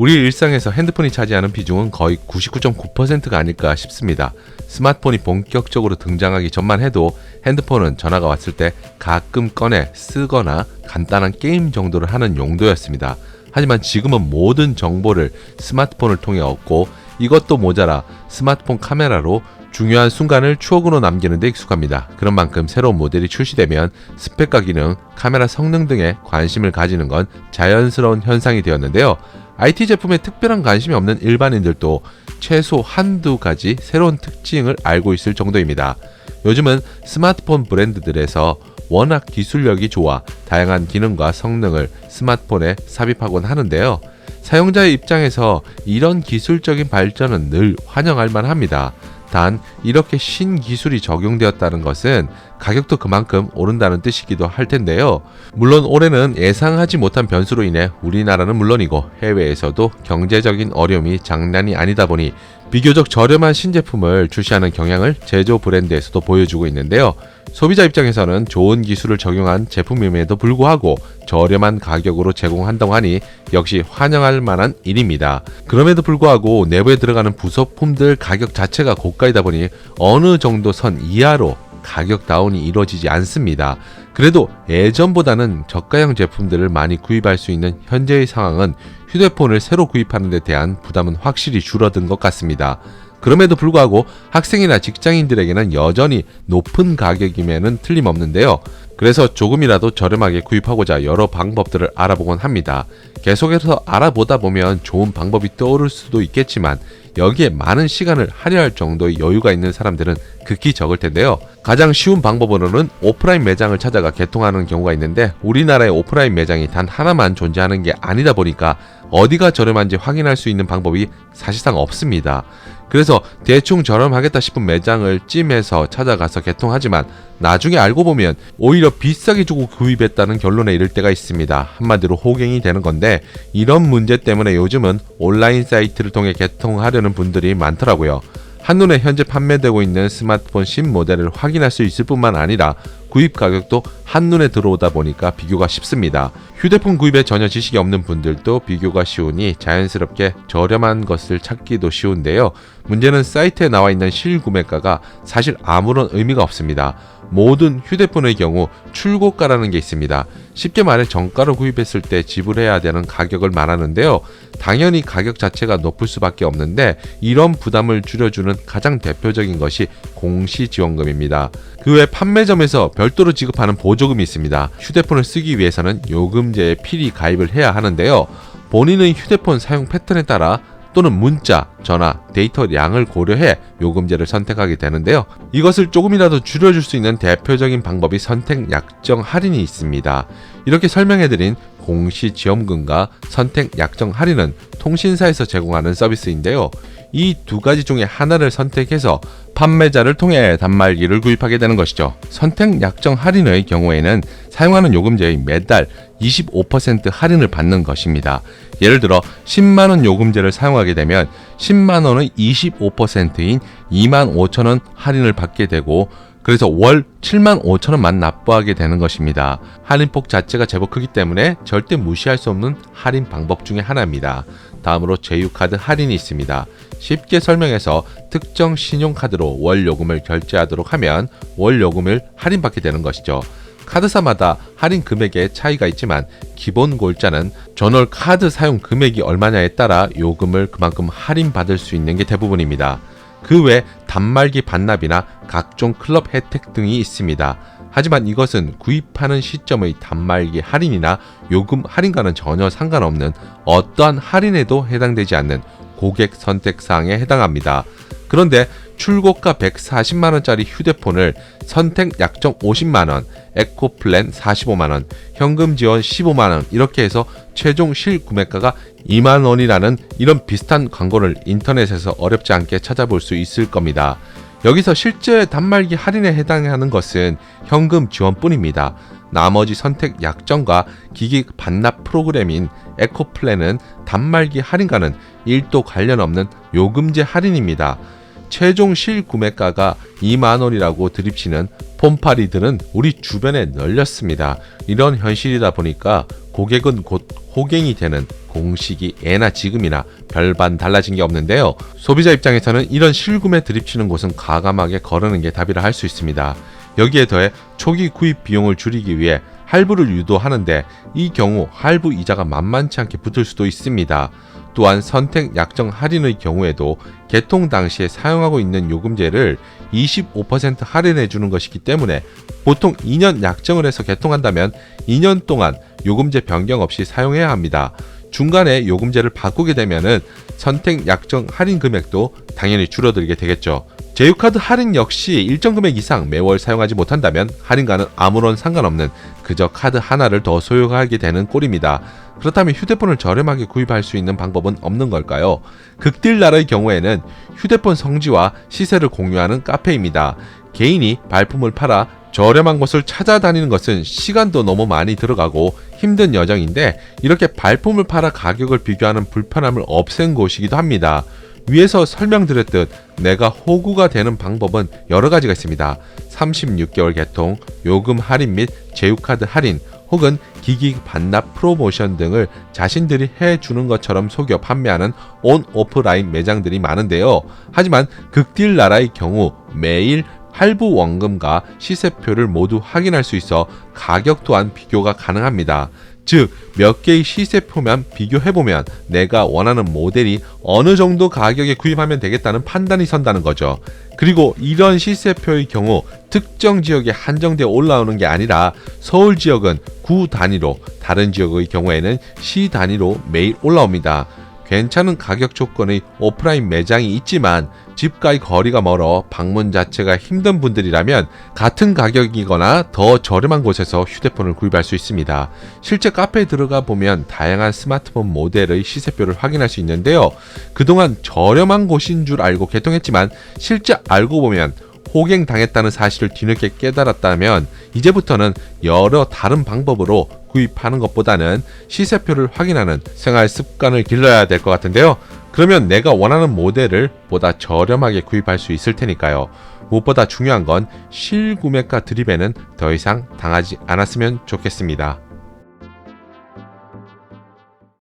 우리 일상에서 핸드폰이 차지하는 비중은 거의 99.9%가 아닐까 싶습니다. 스마트폰이 본격적으로 등장하기 전만 해도 핸드폰은 전화가 왔을 때 가끔 꺼내 쓰거나 간단한 게임 정도를 하는 용도였습니다. 하지만 지금은 모든 정보를 스마트폰을 통해 얻고 이것도 모자라 스마트폰 카메라로 중요한 순간을 추억으로 남기는 데 익숙합니다. 그런 만큼 새로운 모델이 출시되면 스펙과 기능, 카메라 성능 등에 관심을 가지는 건 자연스러운 현상이 되었는데요. IT 제품에 특별한 관심이 없는 일반인들도 최소 한두 가지 새로운 특징을 알고 있을 정도입니다. 요즘은 스마트폰 브랜드들에서 워낙 기술력이 좋아 다양한 기능과 성능을 스마트폰에 삽입하곤 하는데요. 사용자의 입장에서 이런 기술적인 발전은 늘 환영할 만합니다. 단 이렇게 신기술이 적용되었다는 것은 가격도 그만큼 오른다는 뜻이기도 할 텐데요. 물론 올해는 예상하지 못한 변수로 인해 우리나라는 물론이고 해외에서도 경제적인 어려움이 장난이 아니다 보니 비교적 저렴한 신제품을 출시하는 경향을 제조 브랜드에서도 보여주고 있는데요. 소비자 입장에서는 좋은 기술을 적용한 제품임에도 불구하고 저렴한 가격으로 제공한다고 하니 역시 환영할 만한 일입니다. 그럼에도 불구하고 내부에 들어가는 부속품들 가격 자체가 고가이다 보니 어느 정도 선 이하로 가격 다운이 이루어지지 않습니다. 그래도 예전보다는 저가형 제품들을 많이 구입할 수 있는 현재의 상황은 휴대폰을 새로 구입하는 데 대한 부담은 확실히 줄어든 것 같습니다. 그럼에도 불구하고 학생이나 직장인들에게는 여전히 높은 가격임에는 틀림없는데요. 그래서 조금이라도 저렴하게 구입하고자 여러 방법들을 알아보곤 합니다. 계속해서 알아보다 보면 좋은 방법이 떠오를 수도 있겠지만 여기에 많은 시간을 할애할 정도의 여유가 있는 사람들은 극히 적을 텐데요. 가장 쉬운 방법으로는 오프라인 매장을 찾아가 개통하는 경우가 있는데 우리나라의 오프라인 매장이 단 하나만 존재하는 게 아니다 보니까 어디가 저렴한지 확인할 수 있는 방법이 사실상 없습니다. 그래서 대충 저렴하겠다 싶은 매장을 찜해서 찾아가서 개통하지만 나중에 알고 보면 오히려 비싸게 주고 구입했다는 결론에 이를 때가 있습니다. 한마디로 호갱이 되는 건데 이런 문제 때문에 요즘은 온라인 사이트를 통해 개통하려는 분들이 많더라고요. 한눈에 현재 판매되고 있는 스마트폰 신모델을 확인할 수 있을 뿐만 아니라 구입 가격도 한눈에 들어오다 보니까 비교가 쉽습니다. 휴대폰 구입에 전혀 지식이 없는 분들도 비교가 쉬우니 자연스럽게 저렴한 것을 찾기도 쉬운데요. 문제는 사이트에 나와 있는 실구매가가 사실 아무런 의미가 없습니다. 모든 휴대폰의 경우 출고가라는 게 있습니다. 쉽게 말해 정가로 구입했을 때 지불해야 되는 가격을 말하는데요. 당연히 가격 자체가 높을 수밖에 없는데 이런 부담을 줄여주는 가장 대표적인 것이 공시지원금입니다. 그 외 판매점에서 별도로 지급하는 보조금이 있습니다. 휴대폰을 쓰기 위해서는 요금제에 필히 가입을 해야 하는데요. 본인의 휴대폰 사용 패턴에 따라 또는 문자, 전화, 데이터량을 고려해 요금제를 선택하게 되는데요. 이것을 조금이라도 줄여줄 수 있는 대표적인 방법이 선택 약정 할인이 있습니다. 이렇게 설명해드린 공시지원금과 선택 약정 할인은 통신사에서 제공하는 서비스인데요. 이 두 가지 중에 하나를 선택해서 판매자를 통해 단말기를 구입하게 되는 것이죠. 선택 약정 할인의 경우에는 사용하는 요금제의 매달 25% 할인을 받는 것입니다. 예를 들어 10만원 요금제를 사용하게 되면 10만원의 25%인 25,000원 할인을 받게 되고 그래서 월 75,000원만 납부하게 되는 것입니다. 할인폭 자체가 제법 크기 때문에 절대 무시할 수 없는 할인 방법 중에 하나입니다. 다음으로 제휴카드 할인이 있습니다. 쉽게 설명해서 특정 신용카드로 월 요금을 결제하도록 하면 월 요금을 할인받게 되는 것이죠. 카드사마다 할인 금액에 차이가 있지만 기본 골자는 전월 카드 사용 금액이 얼마냐에 따라 요금을 그만큼 할인받을 수 있는 게 대부분입니다. 그 외 단말기 반납이나 각종 클럽 혜택 등이 있습니다. 하지만 이것은 구입하는 시점의 단말기 할인이나 요금 할인과는 전혀 상관없는 어떠한 할인에도 해당되지 않는 고객 선택사항에 해당합니다. 그런데 출고가 140만원짜리 휴대폰을 선택 약정 50만원, 에코플랜 45만원, 현금 지원 15만원 이렇게 해서 최종 실구매가가 2만원이라는 이런 비슷한 광고를 인터넷에서 어렵지 않게 찾아볼 수 있을 겁니다. 여기서 실제 단말기 할인에 해당하는 것은 현금 지원뿐입니다. 나머지 선택 약정과 기기 반납 프로그램인 에코플랜은 단말기 할인과는 1도 관련 없는 요금제 할인입니다. 최종 실구매가가 2만원이라고 드립치는 폰파리들은 우리 주변에 널렸습니다. 이런 현실이다 보니까 고객은 곧 호갱이 되는 공식이 예나 지금이나 별반 달라진 게 없는데요. 소비자 입장에서는 이런 실구매 드립치는 곳은 과감하게 거르는 게 답이라 할 수 있습니다. 여기에 더해 초기 구입 비용을 줄이기 위해 할부를 유도하는데 이 경우 할부 이자가 만만치 않게 붙을 수도 있습니다. 또한 선택 약정 할인의 경우에도 개통 당시에 사용하고 있는 요금제를 25% 할인해 주는 것이기 때문에 보통 2년 약정을 해서 개통한다면 2년 동안 요금제 변경 없이 사용해야 합니다. 중간에 요금제를 바꾸게 되면은 선택 약정 할인 금액도 당연히 줄어들게 되겠죠. 제휴카드 할인 역시 일정 금액 이상 매월 사용하지 못한다면 할인과는 아무런 상관없는 그저 카드 하나를 더 소유하게 되는 꼴입니다. 그렇다면 휴대폰을 저렴하게 구입할 수 있는 방법은 없는 걸까요? 극딜나라의 경우에는 휴대폰 성지와 시세를 공유하는 카페입니다. 개인이 발품을 팔아 저렴한 곳을 찾아다니는 것은 시간도 너무 많이 들어가고 힘든 여정인데 이렇게 발품을 팔아 가격을 비교하는 불편함을 없앤 곳이기도 합니다. 위에서 설명드렸듯 내가 호구가 되는 방법은 여러 가지가 있습니다. 36개월 개통, 요금 할인 및 제휴카드 할인, 혹은 기기 반납 프로모션 등을 자신들이 해주는 것처럼 속여 판매하는 온 오프라인 매장들이 많은데요. 하지만 극딜나라의 경우 매일 할부 원금과 시세표를 모두 확인할 수 있어 가격 또한 비교가 가능합니다. 즉, 몇 개의 시세표만 비교해보면 내가 원하는 모델이 어느 정도 가격에 구입하면 되겠다는 판단이 선다는 거죠. 그리고 이런 시세표의 경우 특정 지역에 한정되어 올라오는 게 아니라 서울 지역은 구 단위로, 다른 지역의 경우에는 시 단위로 매일 올라옵니다. 괜찮은 가격 조건의 오프라인 매장이 있지만 집과의 거리가 멀어 방문 자체가 힘든 분들이라면 같은 가격이거나 더 저렴한 곳에서 휴대폰을 구입할 수 있습니다. 실제 카페에 들어가 보면 다양한 스마트폰 모델의 시세표를 확인할 수 있는데요. 그동안 저렴한 곳인 줄 알고 개통했지만 실제 알고 보면 호갱당했다는 사실을 뒤늦게 깨달았다면 이제부터는 여러 다른 방법으로 구입하는 것보다는 시세표를 확인하는 생활 습관을 길러야 될 것 같은데요. 그러면 내가 원하는 모델을 보다 저렴하게 구입할 수 있을 테니까요. 무엇보다 중요한 건 실구매가 드립에는 더 이상 당하지 않았으면 좋겠습니다.